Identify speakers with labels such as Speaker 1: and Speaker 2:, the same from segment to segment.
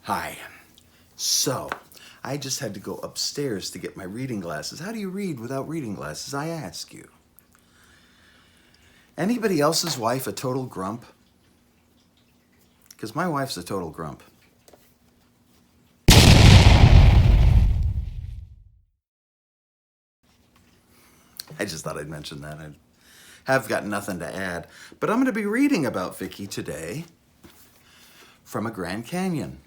Speaker 1: Hi. So, I just had to go upstairs to get my reading glasses. How do you read without reading glasses, I ask you? Anybody else's wife a total grump? Because my wife's a total grump. I just thought I'd mention that. I have got nothing to add. But I'm going to be reading about Vicky today from a Grand Canyon.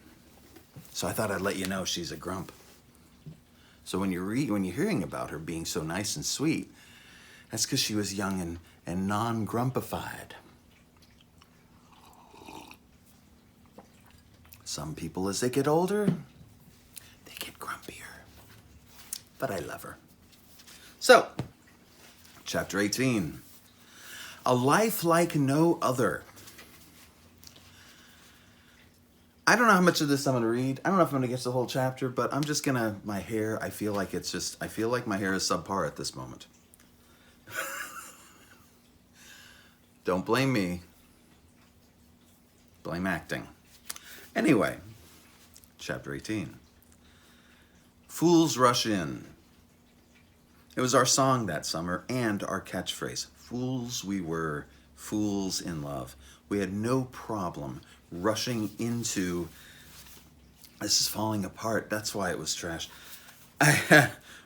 Speaker 1: So I thought I'd let you know she's a grump. So when you're hearing about her being so nice and sweet, that's because she was young and non-grumpified. Some people, as they get older, they get grumpier. But I love her. So, chapter 18. A life like no other. I don't know how much of this I'm going to read. I don't know if I'm going to get to the whole chapter, but I'm just going to, my hair, I feel like my hair is subpar at this moment. Don't blame me. Blame acting. Anyway, chapter 18. Fools rush in. It was our song that summer and our catchphrase. Fools we were, fools in love. We had no problem rushing into, this is falling apart, that's why it was trash.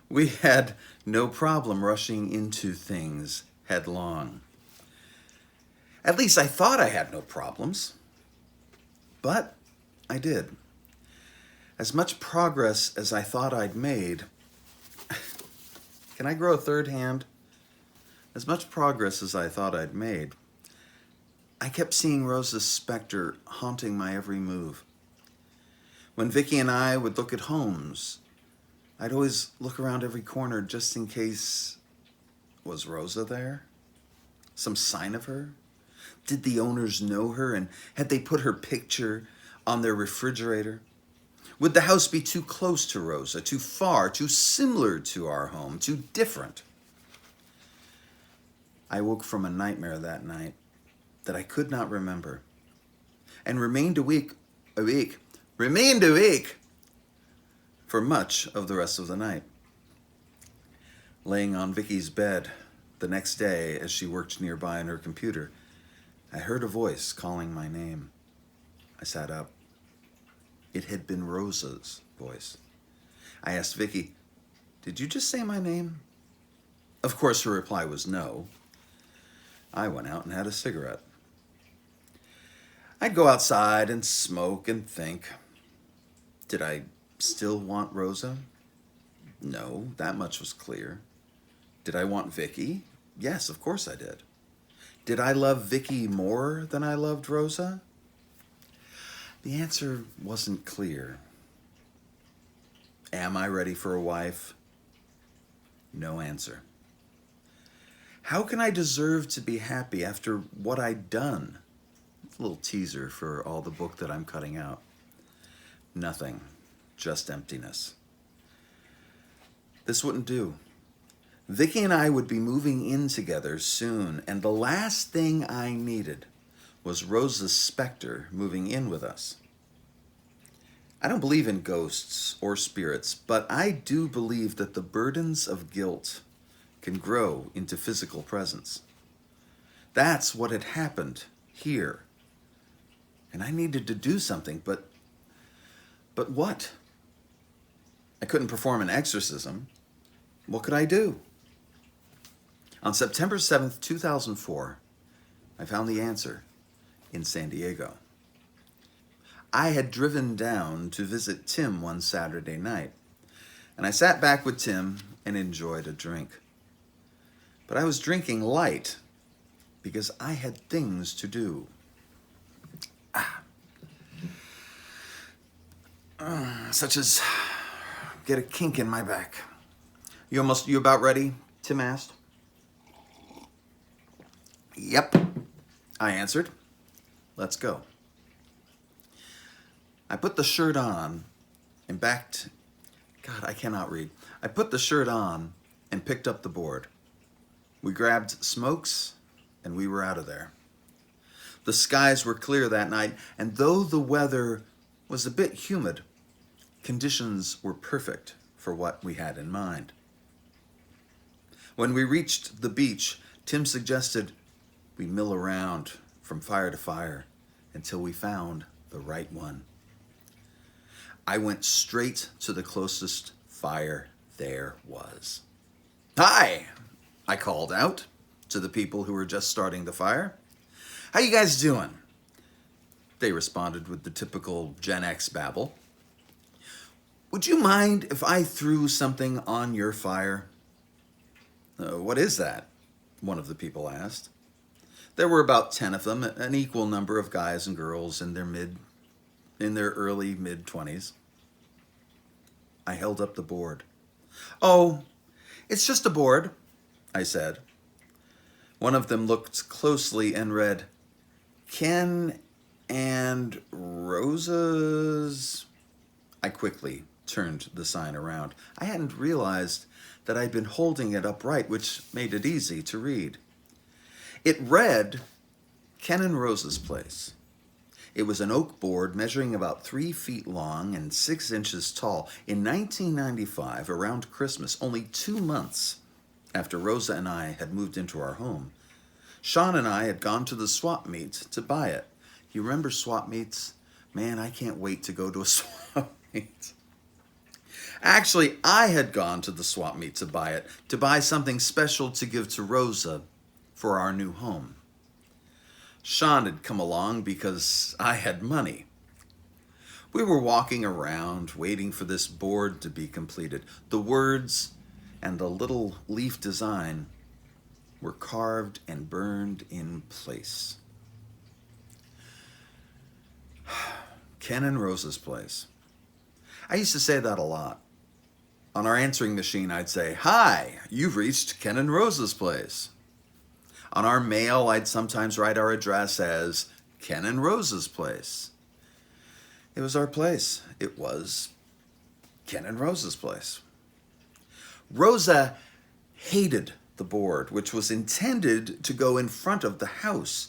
Speaker 1: We had no problem rushing into things headlong. At least I thought I had no problems, but I did. As much progress as I thought I'd made, can I grow a third hand? As much progress as I thought I'd made, I kept seeing Rosa's specter haunting my every move. When Vicky and I would look at homes, I'd always look around every corner just in case, was Rosa there? Some sign of her? Did the owners know her, and had they put her picture on their refrigerator? Would the house be too close to Rosa, too far, too similar to our home, too different? I woke from a nightmare that night that I could not remember, and remained awake for much of the rest of the night. Laying on Vicky's bed the next day as she worked nearby on her computer, I heard a voice calling my name. I sat up. It had been Rosa's voice. I asked Vicky, "Did you just say my name?" Of course, her reply was no. I went out and had a cigarette. I'd go outside and smoke and think. Did I still want Rosa? No, that much was clear. Did I want Vicky? Yes, of course I did. Did I love Vicky more than I loved Rosa? The answer wasn't clear. Am I ready for a wife? No answer. How can I deserve to be happy after what I'd done? A little teaser for all the book that I'm cutting out. Nothing, just emptiness. This wouldn't do. Vicky and I would be moving in together soon, and the last thing I needed was Rosa's specter moving in with us. I don't believe in ghosts or spirits, but I do believe that the burdens of guilt can grow into physical presence. That's what had happened here. And I needed to do something, but what? I couldn't perform an exorcism. What could I do? On September 7th, 2004, I found the answer in San Diego. I had driven down to visit Tim one Saturday night, and I sat back with Tim and enjoyed a drink. But I was drinking light because I had things to do. Such as get a kink in my back. You about ready? Tim asked. Yep, I answered. Let's go. I put the shirt on and backed. God, I cannot read. I put the shirt on and picked up the board. We grabbed smokes and we were out of there. The skies were clear that night, and though the weather was a bit humid. Conditions were perfect for what we had in mind. When we reached the beach, Tim suggested we mill around from fire to fire until we found the right one. I went straight to the closest fire there was. "Hi," I called out to the people who were just starting the fire. "How you guys doing?" They responded with the typical Gen X babble. "Would you mind if I threw something on your fire?" "What is that?" one of the people asked. There were about 10 of them, an equal number of guys and girls in their early mid-20s. I held up the board. "Oh, it's just a board," I said. One of them looked closely and read, "Ken and Rosa's." I quickly turned the sign around. I hadn't realized that I'd been holding it upright, which made it easy to read. It read, "Ken and Rosa's Place." It was an oak board measuring about 3 feet long and 6 inches tall. In 1995, around Christmas, only 2 months after Rosa and I had moved into our home, Sean and I had gone to the swap meet to buy it. You remember swap meets? Man, I can't wait to go to a swap meet. Actually, I had gone to the swap meet to buy it, to buy something special to give to Rosa for our new home. Sean had come along because I had money. We were walking around, waiting for this board to be completed. The words and the little leaf design were carved and burned in place. Ken and Rosa's Place. I used to say that a lot. On our answering machine, I'd say, "Hi, you've reached Ken and Rosa's Place." On our mail, I'd sometimes write our address as Ken and Rosa's Place. It was our place. It was Ken and Rosa's Place. Rosa hated the board, which was intended to go in front of the house,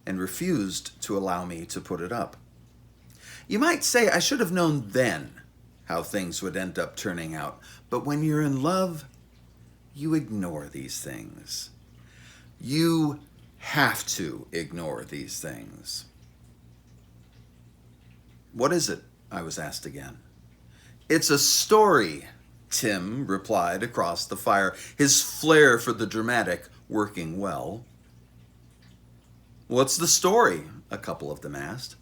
Speaker 1: and refused to allow me to put it up. You might say I should have known then how things would end up turning out, but when you're in love, you ignore these things. You have to ignore these things. "What is it?" I was asked again. "It's a story," Tim replied across the fire, his flair for the dramatic working well. "What's the story?" a couple of them asked.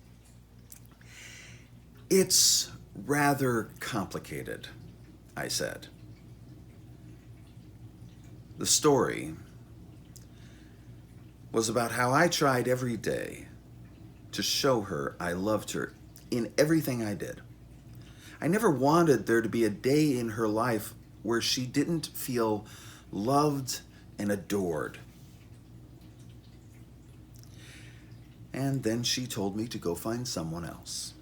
Speaker 1: "It's rather complicated," I said. The story was about how I tried every day to show her I loved her in everything I did. I never wanted there to be a day in her life where she didn't feel loved and adored. And then she told me to go find someone else.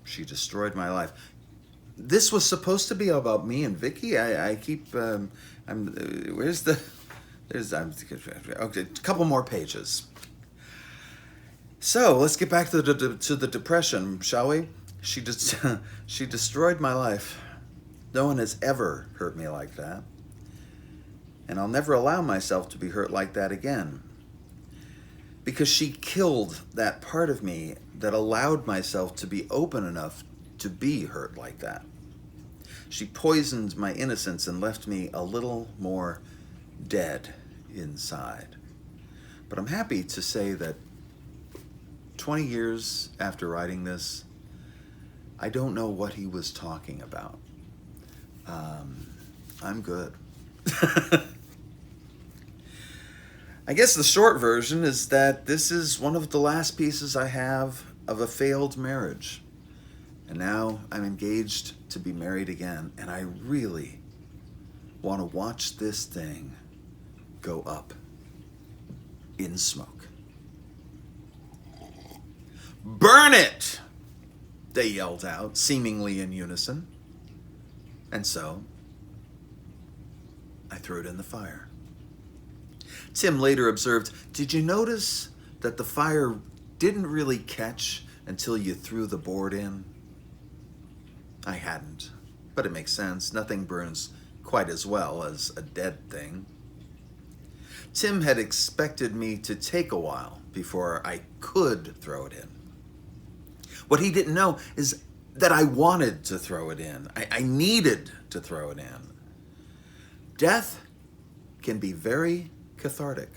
Speaker 1: She destroyed my life. This was supposed to be about me and Vicky. There's okay, a couple more pages. So let's get back to the depression, shall we? She destroyed my life. No one has ever hurt me like that. And I'll never allow myself to be hurt like that again. Because she killed that part of me that allowed myself to be open enough to be hurt like that. She poisoned my innocence and left me a little more dead inside. But I'm happy to say that 20 years after writing this, I don't know what he was talking about. I'm good. I guess the short version is that this is one of the last pieces I have of a failed marriage. And now I'm engaged to be married again, and I really want to watch this thing go up in smoke. "Burn it!" they yelled out, seemingly in unison. And so I threw it in the fire. Tim later observed, "Did you notice that the fire didn't really catch until you threw the board in? I hadn't, but it makes sense. Nothing burns quite as well as a dead thing. Tim had expected me to take a while before I could throw it in. What he didn't know is that I wanted to throw it in. I needed to throw it in. Death can be very cathartic.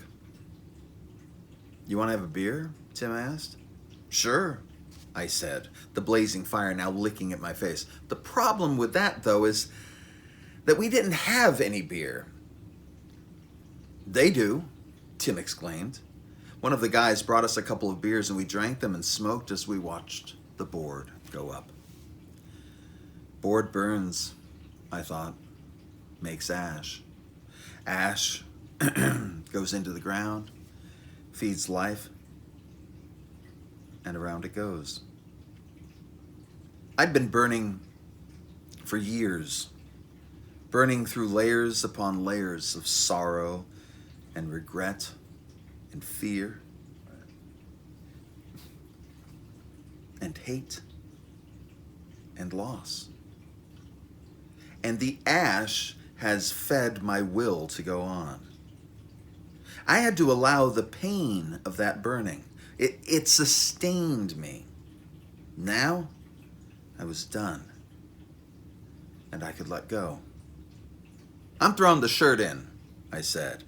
Speaker 1: You want to have a beer? Tim asked. Sure, I said, the blazing fire now licking at my face. The problem with that, though, is that we didn't have any beer. They do, Tim exclaimed. One of the guys brought us a couple of beers and we drank them and smoked as we watched the board go up. Board burns, I thought, makes ash. Ash goes into the ground, feeds life, and around it goes. I'd been burning for years, burning through layers upon layers of sorrow and regret and fear and hate and loss. And the ash has fed my will to go on. I had to allow the pain of that burning. It sustained me. Now, I was done. And I could let go. I'm throwing the shirt in, I said.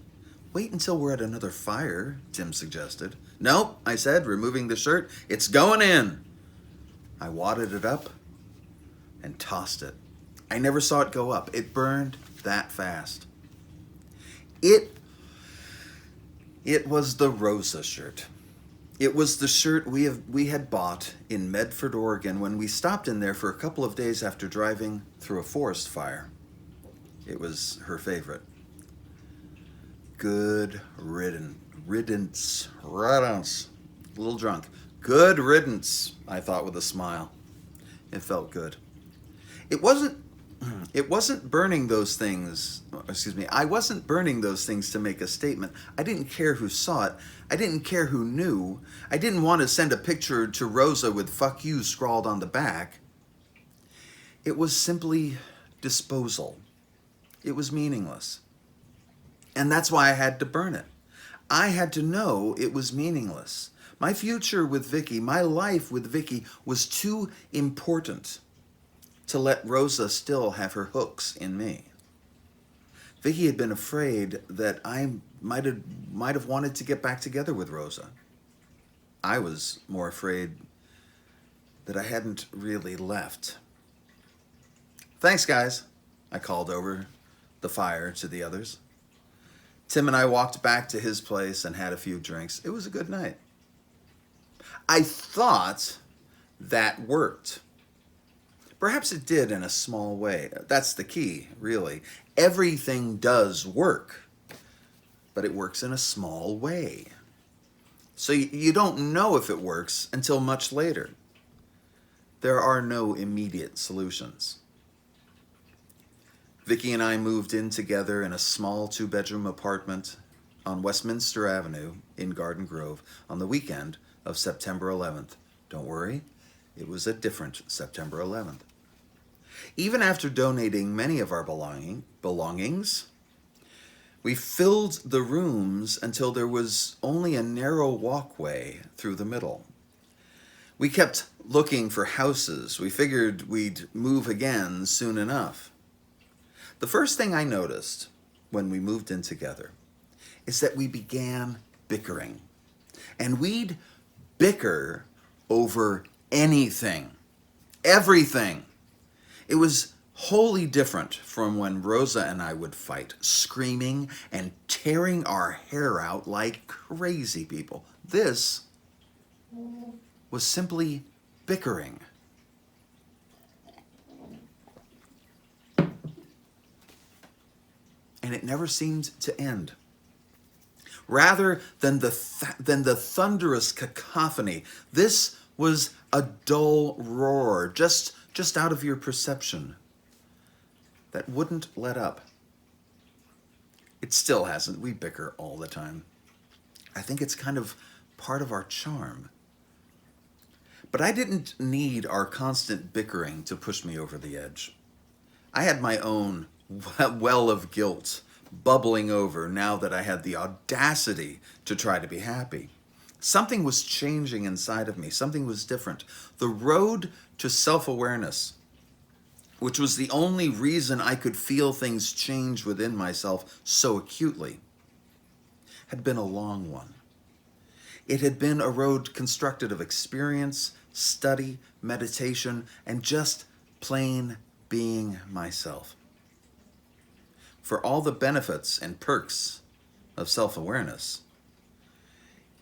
Speaker 1: Wait until we're at another fire, Tim suggested. Nope, I said, removing the shirt. It's going in. I wadded it up and tossed it. I never saw it go up. It burned that fast. It was the Rosa shirt. It was the shirt we had bought in Medford, Oregon, when we stopped in there for a couple of days after driving through a forest fire. It was her favorite. Good riddance. A little drunk. Good riddance, I thought with a smile. It felt good. It wasn't burning those things, I wasn't burning those things to make a statement. I didn't care who saw it. I didn't care who knew. I didn't want to send a picture to Rosa with "fuck you" scrawled on the back. It was simply disposal. It was meaningless. And that's why I had to burn it. I had to know it was meaningless. My future with Vicky, my life with Vicky was too important to let Rosa still have her hooks in me. Vicky had been afraid that I might have wanted to get back together with Rosa. I was more afraid that I hadn't really left. Thanks, guys, I called over the fire to the others. Tim and I walked back to his place and had a few drinks. It was a good night. I thought that worked. Perhaps it did in a small way. That's the key, really. Everything does work, but it works in a small way. So you don't know if it works until much later. There are no immediate solutions. Vicky and I moved in together in a small 2-bedroom apartment on Westminster Avenue in Garden Grove on the weekend of September 11th. Don't worry, it was a different September 11th. Even after donating many of our belongings, we filled the rooms until there was only a narrow walkway through the middle. We kept looking for houses. We figured we'd move again soon enough. The first thing I noticed when we moved in together is that we began bickering. And we'd bicker over anything, everything. It was wholly different from when Rosa and I would fight, screaming and tearing our hair out like crazy people. This was simply bickering. And it never seemed to end. Rather than the thunderous cacophony, this was a dull roar, just out of your perception, that wouldn't let up. It still hasn't. We bicker all the time. I think it's kind of part of our charm. But I didn't need our constant bickering to push me over the edge. I had my own well of guilt bubbling over now that I had the audacity to try to be happy. Something was changing inside of me. Something was different. The road to self-awareness, which was the only reason I could feel things change within myself so acutely, had been a long one. It had been a road constructed of experience, study, meditation, and just plain being myself. For all the benefits and perks of self-awareness,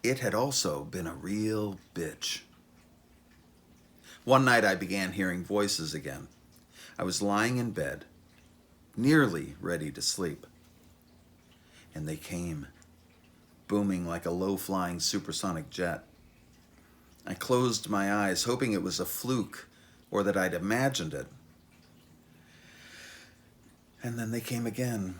Speaker 1: it had also been a real bitch. One night I began hearing voices again. I was lying in bed, nearly ready to sleep. And they came, booming like a low-flying supersonic jet. I closed my eyes, hoping it was a fluke or that I'd imagined it. And then they came again.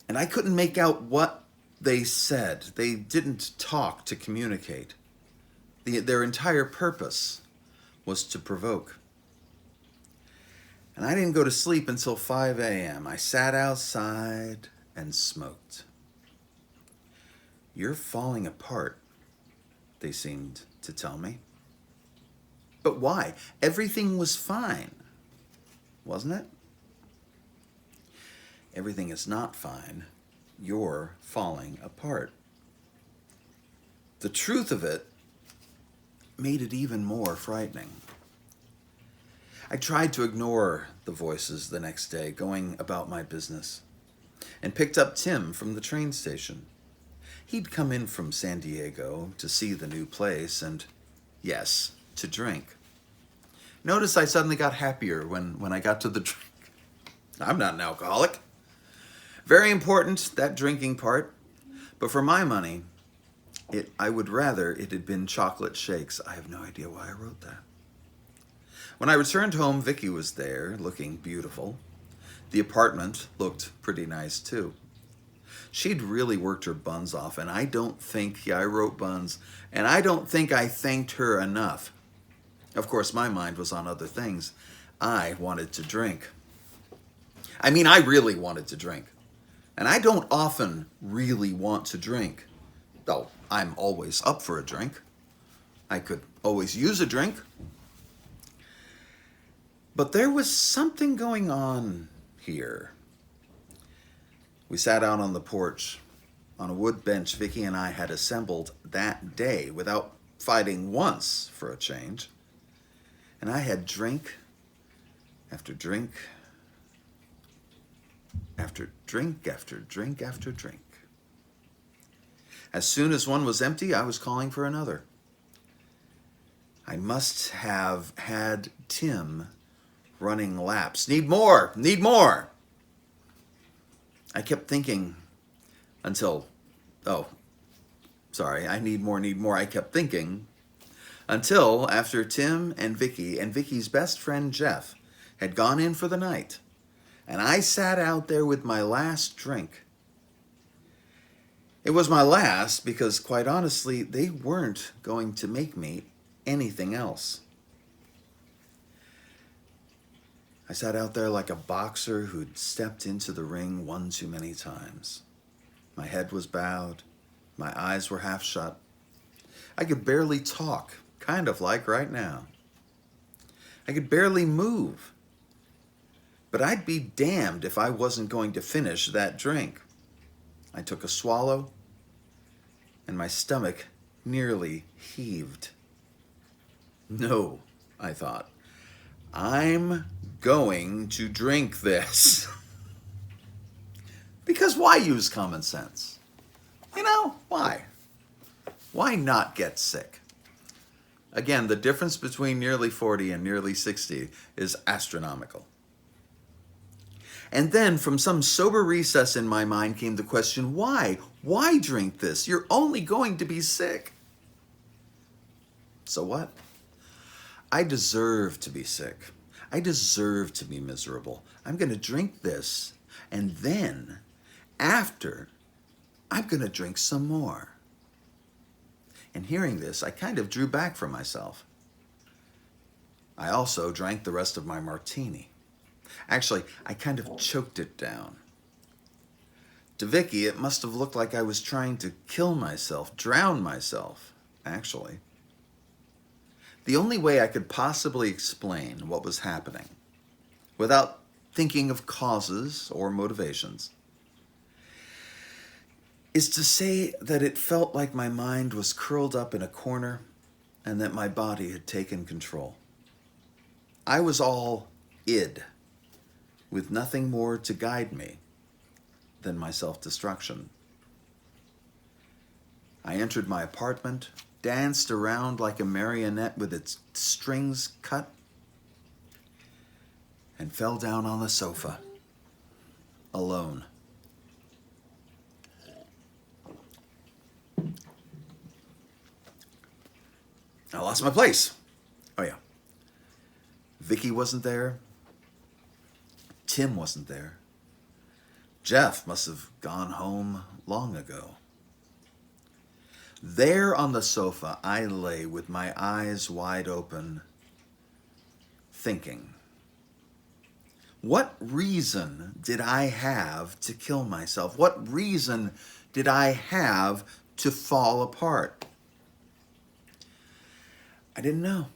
Speaker 1: And I couldn't make out what they said. They didn't talk to communicate. Their entire purpose was to provoke. And I didn't go to sleep until 5 a.m. I sat outside and smoked. "You're falling apart," they seemed to tell me. But why? Everything was fine, wasn't it? Everything is not fine. You're falling apart. The truth of it made it even more frightening. I tried to ignore the voices the next day, going about my business, and picked up Tim from the train station. He'd come in from San Diego to see the new place and, yes, to drink. Notice I suddenly got happier when I got to the drink. I'm not an alcoholic. Very important, that drinking part. But for my money, I would rather it had been chocolate shakes. I have no idea why I wrote that. When I returned home, Vicky was there, looking beautiful. The apartment looked pretty nice, too. She'd really worked her buns off, and I don't think, I wrote buns, and I don't think I thanked her enough. Of course, my mind was on other things. I wanted to drink. I really wanted to drink. And I don't often really want to drink, though I'm always up for a drink. I could always use a drink. But there was something going on here. We sat out on the porch on a wood bench Vicky and I had assembled that day without fighting once for a change. And I had drink after drink after drink after drink after drink. As soon as one was empty, I was calling for another. I must have had Tim running laps. Need more, need more. I kept thinking until, I need more. I kept thinking until after Tim and Vicky's best friend Jeff had gone in for the night, and I sat out there with my last drink. It was my last because, quite honestly, they weren't going to make me anything else. I sat out there like a boxer who'd stepped into the ring one too many times. My head was bowed. My eyes were half shut. I could barely talk, kind of like right now. I could barely move. But I'd be damned if I wasn't going to finish that drink. I took a swallow, and my stomach nearly heaved. No, I thought. I'm going to drink this. Because why use common sense? Why? Why not get sick? Again, the difference between nearly 40 and nearly 60 is astronomical. And then from some sober recess in my mind came the question, why? Why drink this? You're only going to be sick. So what? I deserve to be sick. I deserve to be miserable. I'm going to drink this, and then, after, I'm going to drink some more. And hearing this, I kind of drew back from myself. I also drank the rest of my martini. Actually, I kind of choked it down. To Vicky, it must have looked like I was trying to kill myself, drown myself, actually. The only way I could possibly explain what was happening, without thinking of causes or motivations, is to say that it felt like my mind was curled up in a corner and that my body had taken control. I was all id, with nothing more to guide me than my self-destruction. I entered my apartment, danced around like a marionette with its strings cut, and fell down on the sofa, alone. I lost my place. Oh yeah. Vicky wasn't there. Tim wasn't there. Jeff must have gone home long ago. There on the sofa, I lay with my eyes wide open, thinking. What reason did I have to kill myself? What reason did I have to fall apart? I didn't know.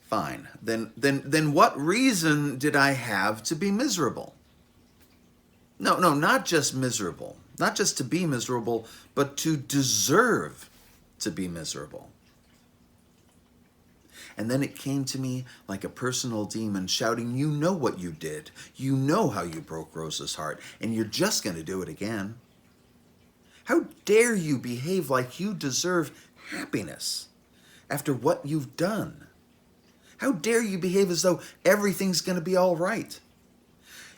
Speaker 1: Fine. Then what reason did I have to be miserable? No, not just miserable. Not just to be miserable, but to deserve to be miserable. And then it came to me like a personal demon shouting, you know what you did. You know how you broke Rosa's heart, and you're just going to do it again. How dare you behave like you deserve happiness after what you've done? How dare you behave as though everything's going to be all right?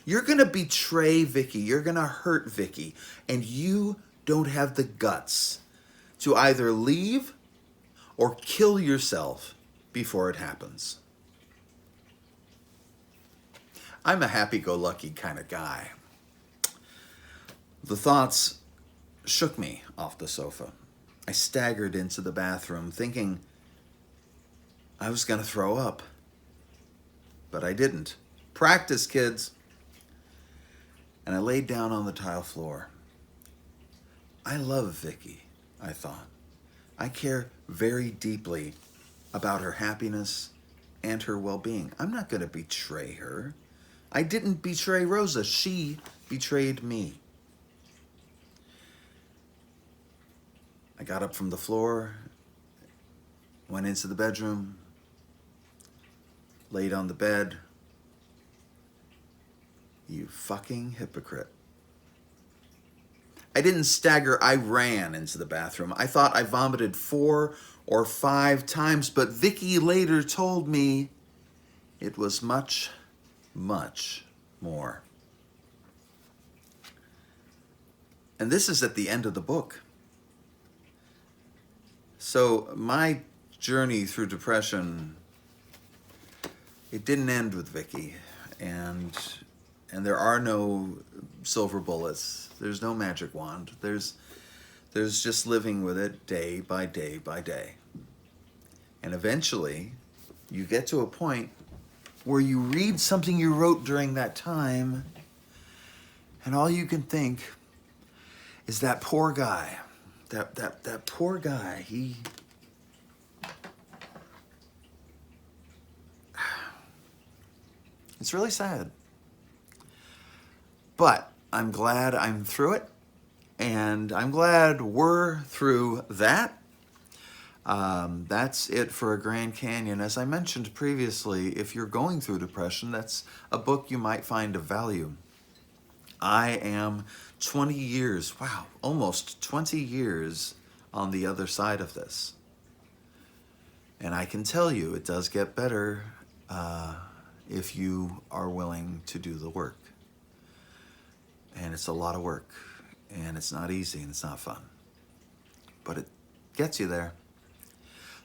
Speaker 1: You're going to betray Vicky. You're going to hurt Vicky. And you don't have the guts to either leave or kill yourself before it happens. I'm a happy-go-lucky kind of guy. The thoughts shook me off the sofa. I staggered into the bathroom thinking I was going to throw up. But I didn't. Practice, kids. And I laid down on the tile floor. I love Vicky, I thought. I care very deeply about her happiness and her well-being. I'm not going to betray her. I didn't betray Rosa. She betrayed me. I got up from the floor, went into the bedroom, laid on the bed. You fucking hypocrite. I didn't stagger, I ran into the bathroom. I thought I vomited 4 or 5 times, but Vicky later told me it was much, much more. And this is at the end of the book. So my journey through depression, it didn't end with Vicky, and there are no silver bullets. There's no magic wand. There's just living with it day by day by day. And eventually, you get to a point where you read something you wrote during that time, and all you can think is that poor guy. That poor guy, it's really sad. But I'm glad I'm through it, and I'm glad we're through that. That's it for A Grand Canyon. As I mentioned previously, if you're going through depression, that's a book you might find of value. I am 20 years, wow, almost 20 years on the other side of this. And I can tell you it does get better if you are willing to do the work. And it's a lot of work, and it's not easy, and it's not fun. But it gets you there.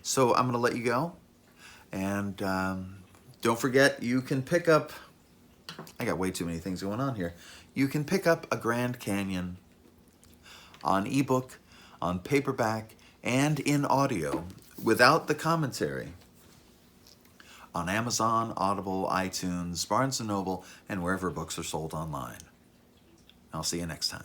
Speaker 1: So I'm going to let you go. And don't forget, you can pick up, I got way too many things going on here. You can pick up A Grand Canyon on ebook, on paperback, and in audio without the commentary on Amazon, Audible, iTunes, Barnes & Noble, and wherever books are sold online. I'll see you next time.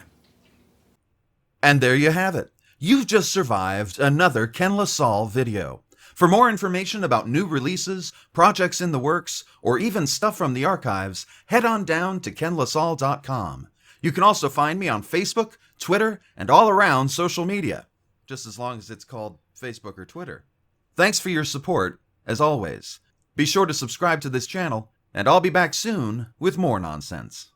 Speaker 1: And there you have it. You've just survived another Ken Salle video. For more information about new releases, projects in the works, or even stuff from the archives, head on down to kenlasalle.com. You can also find me on Facebook, Twitter, and all around social media, just as long as it's called Facebook or Twitter. Thanks for your support, as always. Be sure to subscribe to this channel, and I'll be back soon with more nonsense.